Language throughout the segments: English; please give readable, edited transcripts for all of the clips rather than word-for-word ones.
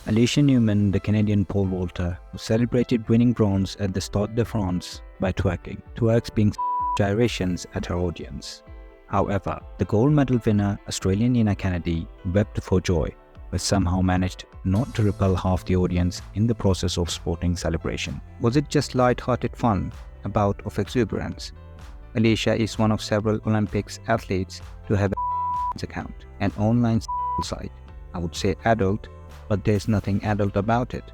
Alysha Newman, the Canadian pole vaulter, who celebrated winning bronze at the Stade de France by twerking, twerks being gyrations at her audience. However, the gold medal winner, Australian Nina Kennedy, wept for joy, but somehow managed not to repel half the audience in the process of sporting celebration. Was it just light-hearted fun, a bout of exuberance? Alysha is one of several Olympics athletes to have an account, an online site. I would say adult, but there's nothing adult about it,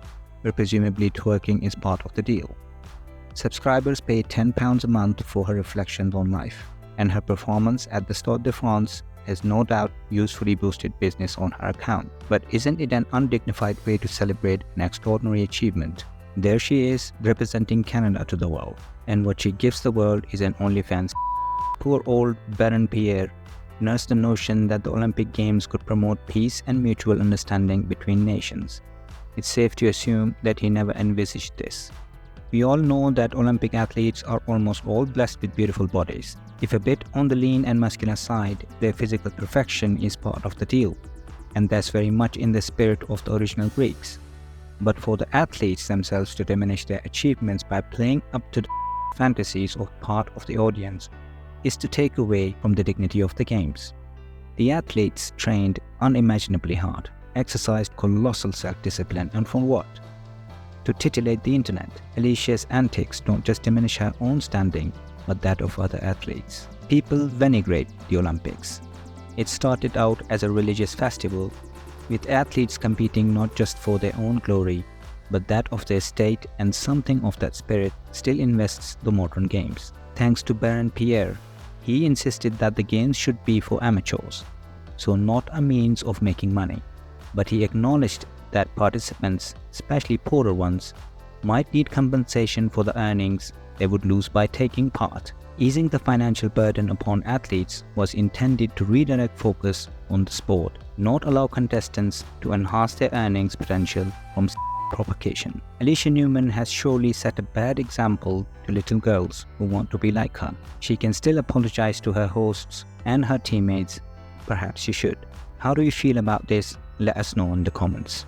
where presumably twerking is part of the deal. Subscribers pay £10 a month for her reflections on life, and her performance at the Stade de France has no doubt usefully boosted business on her account. But isn't it an undignified way to celebrate an extraordinary achievement? There she is, representing Canada to the world, and what she gives the world is an OnlyFans. Poor old Baron Pierre nursed the notion that the Olympic Games could promote peace and mutual understanding between nations. It's safe to assume that he never envisaged this. We all know that Olympic athletes are almost all blessed with beautiful bodies. If a bit on the lean and muscular side, their physical perfection is part of the deal, and that's very much in the spirit of the original Greeks. But for the athletes themselves to diminish their achievements by playing up to the fantasies of part of the audience is to take away from the dignity of the games. The athletes trained unimaginably hard, exercised colossal self-discipline, and for what? To titillate the internet. Alysha's antics don't just diminish her own standing, but that of other athletes. People denigrate the Olympics. It started out as a religious festival, with athletes competing not just for their own glory, but that of their state, and something of that spirit still invests the modern games. Thanks to Baron Pierre, he insisted that the games should be for amateurs, so not a means of making money. But he acknowledged that participants, especially poorer ones, might need compensation for the earnings they would lose by taking part. Easing the financial burden upon athletes was intended to redirect focus on the sport, not allow contestants to enhance their earnings potential from propagation. Alysha Newman has surely set a bad example to little girls who want to be like her. She can still apologize to her hosts and her teammates. Perhaps she should. How do you feel about this? Let us know in the comments.